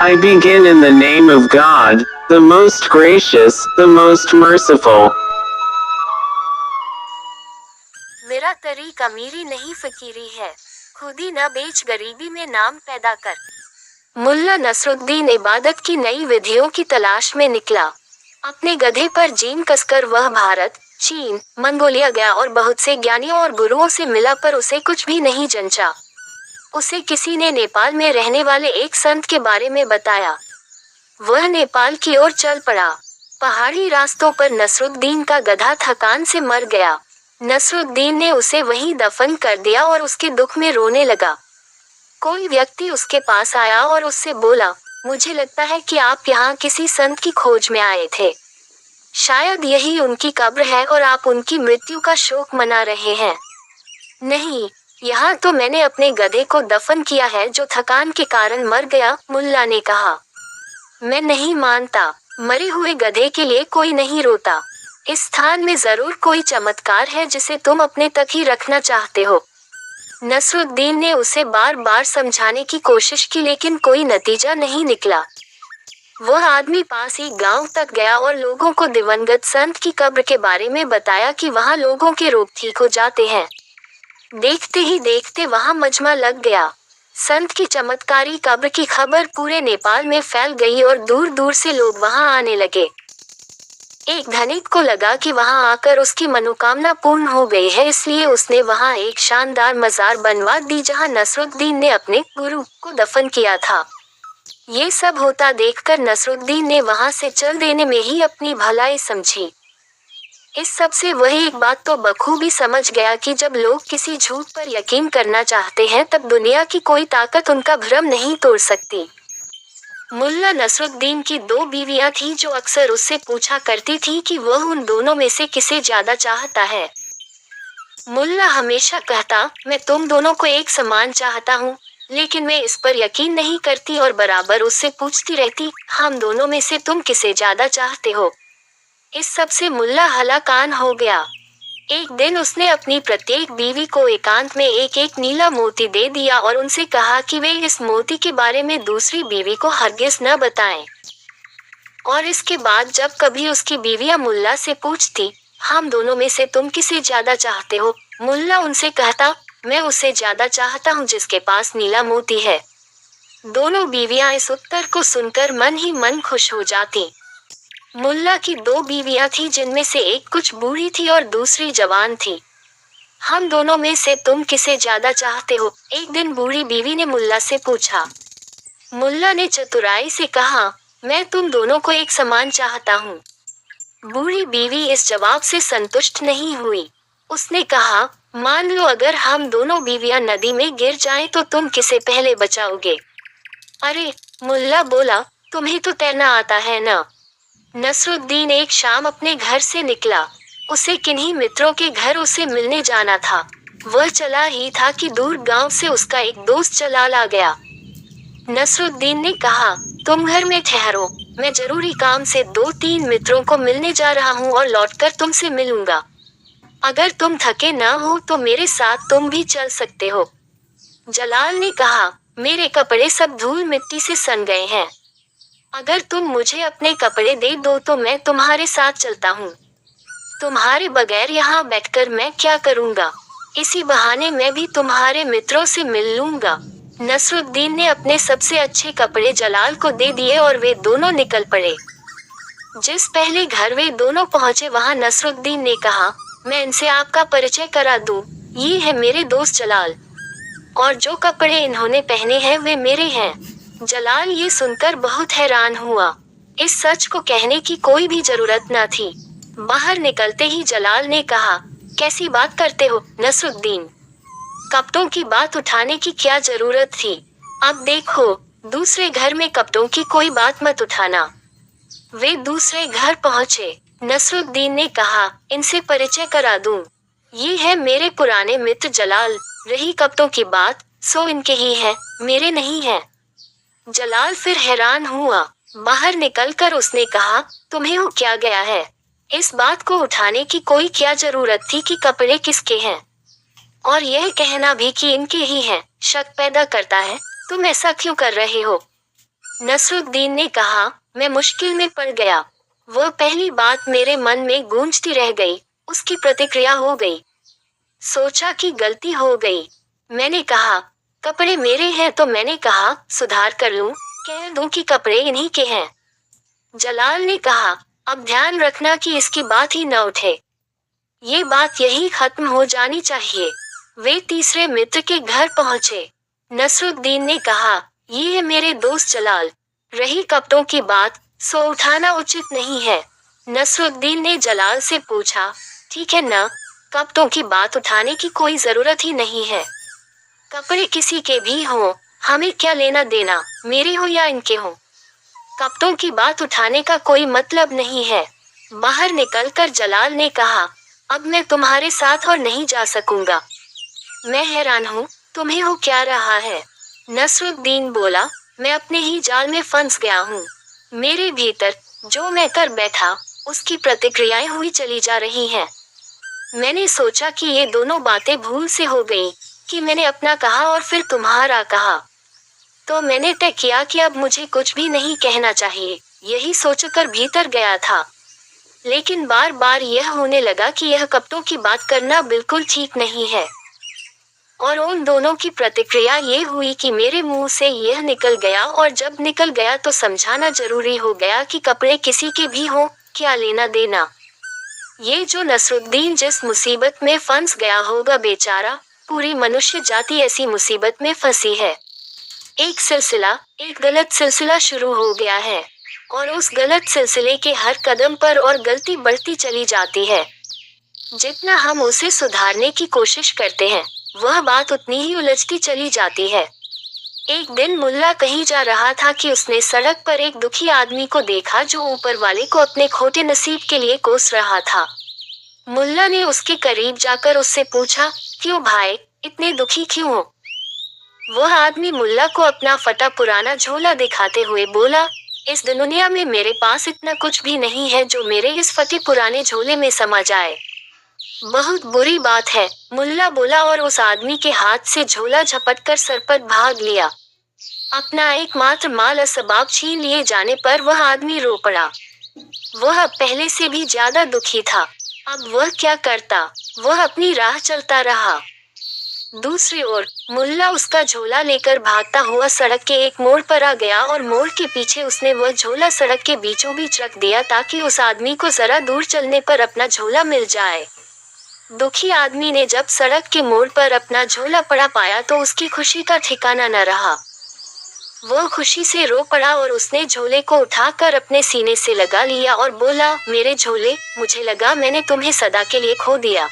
I begin in the name of God, the most gracious, the most merciful. मेरा तरीक अमीरी नहीं फकीरी है, खुदी न बेच गरीबी में नाम पैदा कर। मुल्ला नसरुद्दीन इबादत की नई विधियों की तलाश में निकला। अपने गधे पर जीन कसकर वह भारत, चीन, मंगोलिया गया और बहुत से ज्ञानियों और गुरुओं से मिला, पर उसे कुछ भी नहीं जंचा। उसे किसी ने नेपाल में रहने वाले एक संत के बारे में बताया। वह नेपाल की ओर चल पड़ा। पहाड़ी रास्तों पर नसरुद्दीन का गधा थकान से मर गया। नसरुद्दीन ने उसे वहीं दफन कर दिया और उसके दुख में रोने लगा। कोई व्यक्ति उसके पास आया और उससे बोला, मुझे लगता है कि आप यहाँ किसी संत की खोज में आए थे। शायद यही उनकी कब्र है और आप उनकी मृत्यु का शोक मना रहे हैं। नहीं, यहाँ तो मैंने अपने गधे को दफन किया है जो थकान के कारण मर गया, मुल्ला ने कहा। मैं नहीं मानता, मरे हुए गधे के लिए कोई नहीं रोता। इस स्थान में जरूर कोई चमत्कार है जिसे तुम अपने तक ही रखना चाहते हो। नसरुद्दीन ने उसे बार बार समझाने की कोशिश की, लेकिन कोई नतीजा नहीं निकला। वह आदमी पास ही गांव तक गया और लोगों को दिवंगत संत की कब्र के बारे में बताया कि वहां लोगों के रोग ठीक हो जाते हैं। देखते ही देखते वहां मजमा लग गया। संत की चमत्कारी कब्र की खबर पूरे नेपाल में फैल गई और दूर दूर से लोग वहां आने लगे। एक धनिक को लगा कि वहां आकर उसकी मनोकामना पूर्ण हो गई है, इसलिए उसने वहां एक शानदार मजार बनवा दी जहां नसरुद्दीन ने अपने गुरु को दफन किया था। ये सब होता देखकर नसरुद्दीन ने वहां से चल देने में ही अपनी भलाई समझी। इस सब से वह एक बात तो बखूबी समझ गया कि जब लोग किसी झूठ पर यकीन करना चाहते हैं तब दुनिया की कोई ताकत उनका भ्रम नहीं तोड़ सकती। मुल्ला नसरुद्दीन की 2 बीवियां थीं जो अक्सर उससे पूछा करती थी कि वह उन दोनों में से किसे ज्यादा चाहता है। मुल्ला हमेशा कहता, मैं तुम दोनों को एक समान चाहता हूँ, लेकिन मैं इस पर यकीन नहीं करती और बराबर उससे पूछती रहती, हम दोनों में से तुम किसे ज्यादा चाहते हो। इस सब से मुल्ला हलाकान हो गया। एक दिन उसने अपनी प्रत्येक बीवी को एकांत में एक एक नीला मोती दे दिया और उनसे कहा कि वे इस मोती के बारे में दूसरी बीवी को हरगिज न बताएं। और इसके बाद जब कभी उसकी बीवियां मुल्ला से पूछती, हम दोनों में से तुम किसे ज्यादा चाहते हो, मुल्ला उनसे कहता, मैं उसे ज्यादा चाहता हूँ जिसके पास नीला मोती है। दोनों बीवियां इस उत्तर को सुनकर मन ही मन खुश हो जाती। मुल्ला की 2 बीवियां थी जिनमें से एक कुछ बूढ़ी थी और दूसरी जवान थी। हम दोनों में से तुम किसे ज्यादा चाहते हो, एक दिन बूढ़ी बीवी ने मुल्ला से पूछा। मुल्ला ने चतुराई से कहा, मैं तुम दोनों को एक समान चाहता हूँ। बूढ़ी बीवी इस जवाब से संतुष्ट नहीं हुई। उसने कहा, मान लो अगर हम दोनों बीवियां नदी में गिर जाएं तो तुम किसे पहले बचाओगे। अरे, मुल्ला बोला, तुम्हें तो तैरना आता है ना। नसरुद्दीन एक शाम अपने घर से निकला। उसे किन्हीं मित्रों के घर उसे मिलने जाना था। वह चला ही था कि दूर गांव से उसका एक दोस्त जलाल आ गया। नसरुद्दीन ने कहा, तुम घर में ठहरो, मैं जरूरी काम से 2-3 मित्रों को मिलने जा रहा हूँ और लौटकर तुमसे मिलूंगा। अगर तुम थके ना हो तो मेरे साथ तुम भी चल सकते हो। जलाल ने कहा, मेरे कपड़े सब धूल मिट्टी से सन गए हैं। अगर तुम मुझे अपने कपड़े दे दो तो मैं तुम्हारे साथ चलता हूँ। तुम्हारे बगैर यहाँ बैठकर मैं क्या करूँगा? इसी बहाने मैं भी तुम्हारे मित्रों से मिल लूँगा। नसरुद्दीन ने अपने सबसे अच्छे कपड़े जलाल को दे दिए और वे दोनों निकल पड़े। जिस पहले घर वे दोनों पहुँचे वहाँ नसरुद्दीन ने कहा, मैं इनसे आपका परिचय करा दूँ, ये है मेरे दोस्त जलाल, और जो कपड़े इन्होंने पहने हैं वे मेरे हैं। जलाल ये सुनकर बहुत हैरान हुआ। इस सच को कहने की कोई भी जरूरत न थी। बाहर निकलते ही जलाल ने कहा, कैसी बात करते हो नसरुद्दीन, कपड़ों की बात उठाने की क्या जरूरत थी। अब देखो, दूसरे घर में कपड़ों की कोई बात मत उठाना। वे दूसरे घर पहुँचे। नसरुद्दीन ने कहा, इनसे परिचय करा दूं, ये है मेरे पुराने मित्र जलाल। रही कपड़ों की बात, सो इनके ही है, मेरे नहीं है। जलाल फिर हैरान हुआ। बाहर निकलकर उसने कहा, तुम्हें हो क्या गया है? इस बात को उठाने की कोई क्या जरूरत थी कि कपड़े किसके हैं, और यह कहना भी कि इनके ही हैं, शक पैदा करता है। तुम ऐसा क्यों कर रहे हो? नसरुद्दीन ने कहा, मैं मुश्किल में पड़ गया। वह पहली बात मेरे मन में गूंजती रह गई, उसकी प्रतिक्रिया हो गई। सोचा कि गलती हो गई। मैंने कहा, कपड़े मेरे हैं तो मैंने कहा, सुधार कर लूं, कह दूं कि कपड़े इन्हीं के हैं। जलाल ने कहा, अब ध्यान रखना कि इसकी बात ही न उठे। ये बात यही खत्म हो जानी चाहिए। वे तीसरे मित्र के घर पहुंचे। नसरुद्दीन ने कहा, ये है मेरे दोस्त जलाल। रही कपड़ों की बात, सो उठाना उचित नहीं है। नसरुद्दीन ने जलाल से पूछा, ठीक है न, कपड़ों की बात उठाने की कोई जरूरत ही नहीं है। कपड़े किसी के भी हों, हमें क्या लेना देना, मेरे हो या इनके हों। कपड़ों की बात उठाने का कोई मतलब नहीं है। बाहर निकलकर जलाल ने कहा, अब मैं तुम्हारे साथ और नहीं जा सकूंगा। मैं हैरान हूँ, तुम्हें हो क्या रहा है? नसरुद्दीन बोला, मैं अपने ही जाल में फंस गया हूँ। मेरे भीतर जो मैं कर बैठा, उसकी प्रतिक्रियाएं हुई चली जा रही हैं। मैंने सोचा कि ये दोनों बातें भूल से हो गई, कि मैंने अपना कहा और फिर तुम्हारा कहा। तो मैंने तय किया कि अब मुझे कुछ भी नहीं कहना चाहिए, यही सोचकर भीतर गया था। लेकिन बार बार यह होने लगा कि यह कपड़ों की बात करना बिल्कुल ठीक नहीं है। और उन दोनों की प्रतिक्रिया ये हुई कि मेरे मुंह से यह निकल गया, और जब निकल गया तो समझाना जरूरी हो गया कि कपड़े किसी के भी हों, क्या लेना देना। ये जो नसरुद्दीन जिस मुसीबत में फंस गया होगा बेचारा, पूरी मनुष्य जाति ऐसी मुसीबत में फंसी है। एक गलत सिलसिला शुरू हो गया है, और उस गलत सिलसिले के हर कदम पर और गलती बढ़ती चली जाती है। जितना हम उसे सुधारने की कोशिश करते हैं, वह बात उतनी ही उलझती चली जाती है। एक दिन मुल्ला कहीं जा रहा था कि उसने सड़क पर एक दुखी आदमी को देखा जो ऊपर वाले को अपने खोटे नसीब के लिए कोस रहा था। मुल्ला ने उसके करीब जाकर उससे पूछा, क्यों भाई, इतने दुखी क्यों हो? वह आदमी मुल्ला को अपना फटा पुराना झोला दिखाते हुए बोला, इस दुनिया में मेरे पास इतना कुछ भी नहीं है जो मेरे इस फटे पुराने झोले में समा जाए। बहुत बुरी बात है, मुल्ला बोला, और उस आदमी के हाथ से झोला झपटकर सरपट भाग लिया। अपना एकमात्र माल असबाब छीन लिए जाने पर वह आदमी रो पड़ा। वह पहले से भी ज्यादा दुखी था। अब वह क्या करता? वह अपनी राह चलता रहा। दूसरी ओर मुल्ला उसका झोला लेकर भागता हुआ सड़क के एक मोड़ पर आ गया, और मोड़ के पीछे उसने वह झोला सड़क के बीचों बीच रख दिया ताकि उस आदमी को जरा दूर चलने पर अपना झोला मिल जाए। दुखी आदमी ने जब सड़क के मोड़ पर अपना झोला पड़ा पाया तो उसकी खुशी का ठिकाना न रहा। वह खुशी से रो पड़ा और उसने झोले को उठाकर अपने सीने से लगा लिया और बोला, मेरे झोले, मुझे लगा मैंने तुम्हें सदा के लिए खो दिया।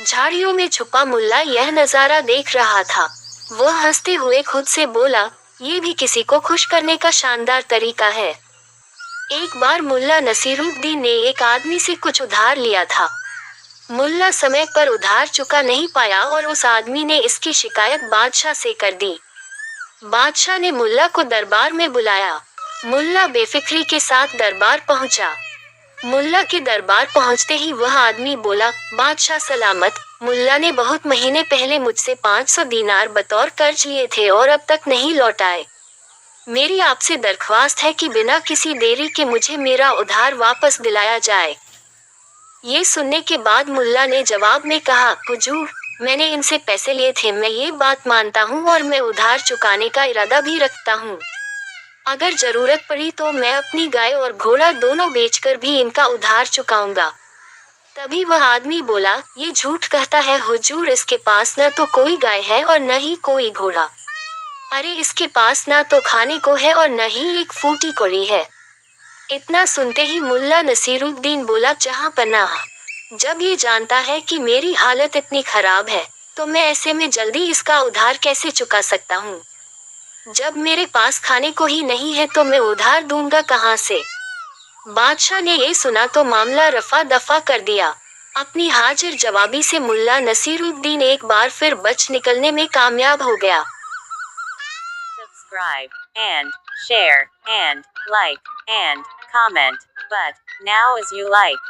झाड़ियों में छुपा मुल्ला यह नजारा देख रहा था। वह हंसते हुए खुद से बोला, ये भी किसी को खुश करने का शानदार तरीका है। एक बार मुल्ला नसीरुद्दीन ने एक आदमी से कुछ उधार लिया था। मुल्ला समय पर उधार चुका नहीं पाया और उस आदमी ने इसकी शिकायत बादशाह से कर दी। बादशाह ने मुल्ला को दरबार में बुलाया। मुल्ला बेफिक्री के साथ दरबार पहुंचा। मुल्ला के दरबार पहुंचते ही वह आदमी बोला, बादशाह सलामत, मुल्ला ने बहुत महीने पहले मुझसे 500 दीनार बतौर कर्ज लिए थे और अब तक नहीं लौटाए। मेरी आपसे दरख्वास्त है कि बिना किसी देरी के मुझे मेरा उधार वापस दिलाया जाए। ये सुनने के बाद मुल्ला ने जवाब में कहा, हुजूर, मैंने इनसे पैसे लिए थे, मैं ये बात मानता हूँ और मैं उधार चुकाने का इरादा भी रखता हूँ। अगर जरूरत पड़ी तो मैं अपनी गाय और घोड़ा दोनों बेचकर भी इनका उधार चुकाऊंगा। तभी वह आदमी बोला, ये झूठ कहता है हुजूर, इसके पास न तो कोई गाय है और न ही कोई घोड़ा। अरे इसके पास न तो खाने को है और न ही एक फूटी कौड़ी है। इतना सुनते ही मुल्ला नसीरुद्दीन बोला, जहाँ पनाह, जब ये जानता है कि मेरी हालत इतनी खराब है, तो मैं ऐसे में जल्दी इसका उधार कैसे चुका सकता हूँ? जब मेरे पास खाने को ही नहीं है तो मैं उधार दूंगा कहाँ से? बादशाह ने ये सुना तो मामला रफा दफा कर दिया। अपनी हाजिर जवाबी से मुल्ला नसीरुद्दीन एक बार फिर बच निकलने में कामयाब हो गया। Subscribe and share and like and comment, but now as you like.